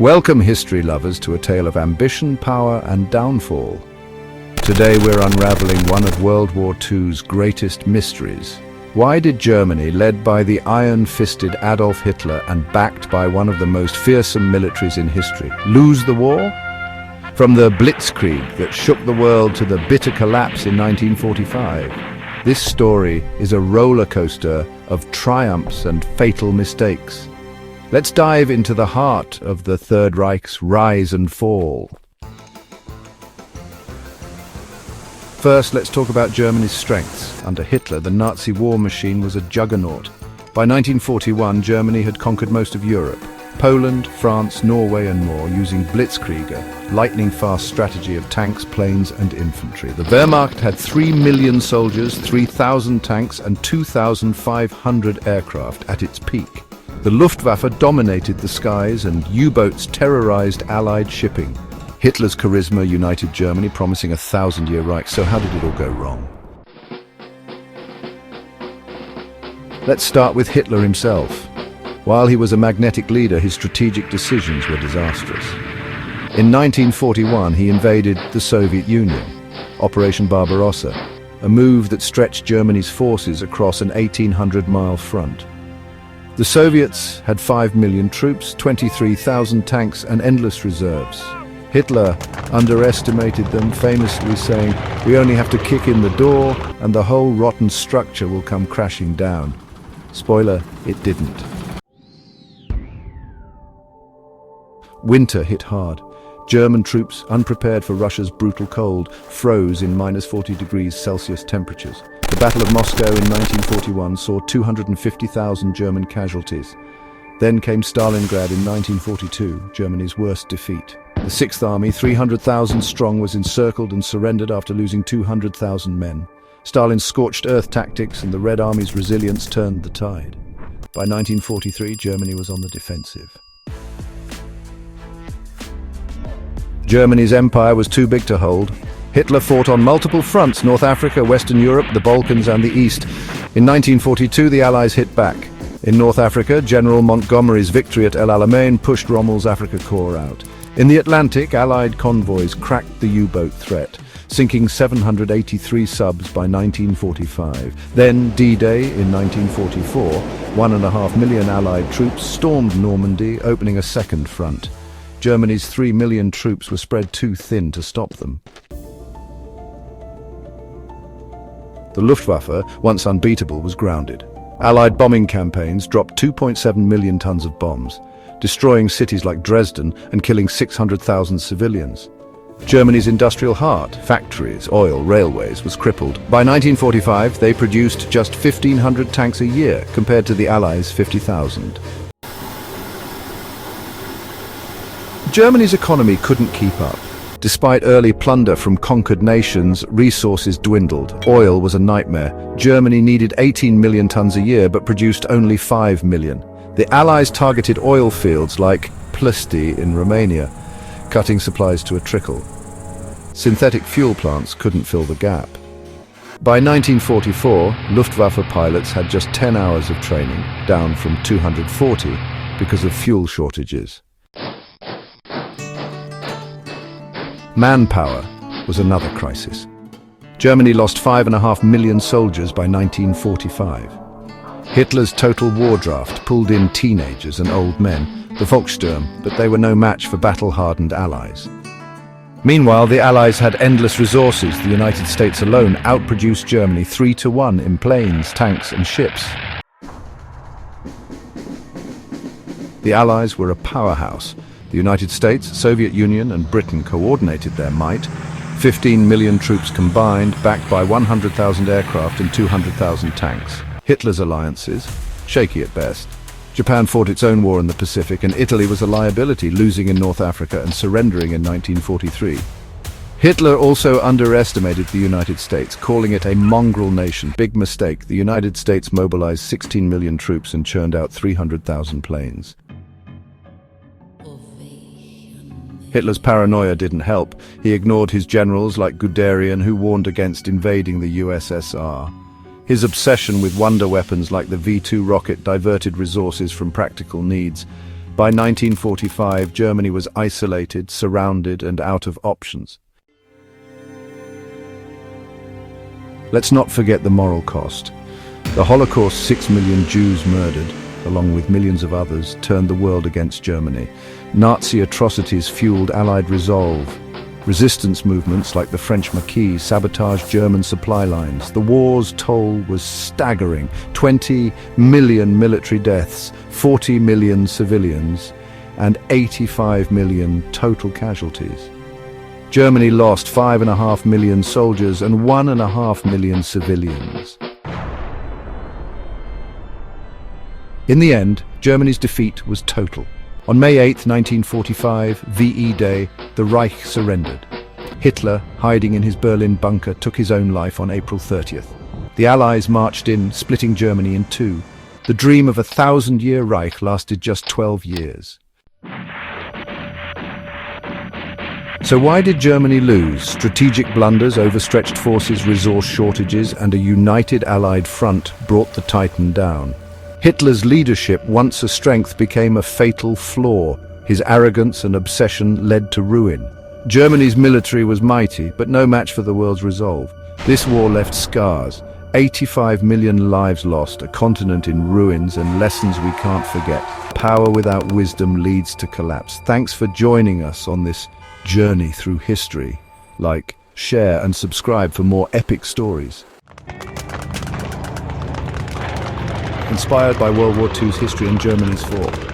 Welcome, history lovers, to a tale of ambition, power, and downfall. Today we're unraveling one of World War II's greatest mysteries. Why did Germany, led by the iron-fisted Adolf Hitler and backed by one of the most fearsome militaries in history, lose the war? From the Blitzkrieg that shook the world to the bitter collapse in 1945, this story is a roller coaster of triumphs and fatal mistakes. Let's dive into the heart of the Third Reich's rise and fall. First, let's talk about Germany's strengths. Under Hitler, the Nazi war machine was a juggernaut. By 1941, Germany had conquered most of Europe. Poland, France, Norway and more, using Blitzkrieg, a lightning-fast strategy of tanks, planes and infantry. The Wehrmacht had 3 million soldiers, 3,000 tanks and 2,500 aircraft at its peak. The Luftwaffe dominated the skies and U-boats terrorized Allied shipping. Hitler's charisma united Germany, promising a 1,000-year Reich. So how did it all go wrong? Let's start with Hitler himself. While he was a magnetic leader, his strategic decisions were disastrous. In 1941, he invaded the Soviet Union, Operation Barbarossa, a move that stretched Germany's forces across an 1,800-mile front. The Soviets had 5 million troops, 23,000 tanks and endless reserves. Hitler underestimated them, famously saying, "We only have to kick in the door and the whole rotten structure will come crashing down." Spoiler, it didn't. Winter hit hard. German troops, unprepared for Russia's brutal cold, froze in -40 degrees Celsius temperatures. The Battle of Moscow in 1941 saw 250,000 German casualties. Then came Stalingrad in 1942, Germany's worst defeat. The Sixth Army, 300,000 strong, was encircled and surrendered after losing 200,000 men. Stalin's scorched earth tactics and the Red Army's resilience turned the tide. By 1943, Germany was on the defensive. Germany's empire was too big to hold. Hitler fought on multiple fronts: North Africa, Western Europe, the Balkans and the East. In 1942, the Allies hit back. In North Africa, General Montgomery's victory at El Alamein pushed Rommel's Afrika Korps out. In the Atlantic, Allied convoys cracked the U-boat threat, sinking 783 subs by 1945. Then, D-Day in 1944, 1.5 million Allied troops stormed Normandy, opening a second front. Germany's 3 million troops were spread too thin to stop them. The Luftwaffe, once unbeatable, was grounded. Allied bombing campaigns dropped 2.7 million tons of bombs, destroying cities like Dresden and killing 600,000 civilians. Germany's industrial heart, factories, oil, railways, was crippled. By 1945, they produced just 1,500 tanks a year, compared to the Allies' 50,000. Germany's economy couldn't keep up. Despite early plunder from conquered nations, resources dwindled. Oil was a nightmare. Germany needed 18 million tons a year but produced only 5 million. The Allies targeted oil fields like Ploiești in Romania, cutting supplies to a trickle. Synthetic fuel plants couldn't fill the gap. By 1944, Luftwaffe pilots had just 10 hours of training, down from 240 because of fuel shortages. Manpower was another crisis. Germany lost 5.5 million soldiers by 1945. Hitler's total war draft pulled in teenagers and old men, the Volkssturm, but they were no match for battle-hardened Allies. Meanwhile, the Allies had endless resources. The United States alone outproduced Germany 3-1 in planes, tanks and ships. The Allies were a powerhouse. The United States, Soviet Union and Britain coordinated their might. 15 million troops combined, backed by 100,000 aircraft and 200,000 tanks. Hitler's alliances, shaky at best. Japan fought its own war in the Pacific, and Italy was a liability, losing in North Africa and surrendering in 1943. Hitler also underestimated the United States, calling it a mongrel nation. Big mistake. The United States mobilized 16 million troops and churned out 300,000 planes. Hitler's paranoia didn't help. He ignored his generals like Guderian, who warned against invading the USSR. His obsession with wonder weapons like the V2 rocket diverted resources from practical needs. By 1945, Germany was isolated, surrounded, and out of options. Let's not forget the moral cost. The Holocaust, 6 million Jews murdered, along with millions of others, turned the world against Germany. Nazi atrocities fueled Allied resolve. Resistance movements like the French Maquis sabotaged German supply lines. The war's toll was staggering. 20 million military deaths, 40 million civilians, and 85 million total casualties. Germany lost 5.5 million soldiers and 1.5 million civilians. In the end, Germany's defeat was total. On May 8, 1945, VE Day, the Reich surrendered. Hitler, hiding in his Berlin bunker, took his own life on April 30th. The Allies marched in, splitting Germany in two. The dream of a 1,000-year Reich lasted just 12 years. So why did Germany lose? Strategic blunders, overstretched forces, resource shortages, and a united Allied front brought the Titan down. Hitler's leadership, once a strength, became a fatal flaw. His arrogance and obsession led to ruin. Germany's military was mighty, but no match for the world's resolve. This war left scars. 85 million lives lost, a continent in ruins, and lessons we can't forget. Power without wisdom leads to collapse. Thanks for joining us on this journey through history. Like, share, and subscribe for more epic stories. Inspired by World War II's history and Germany's fall.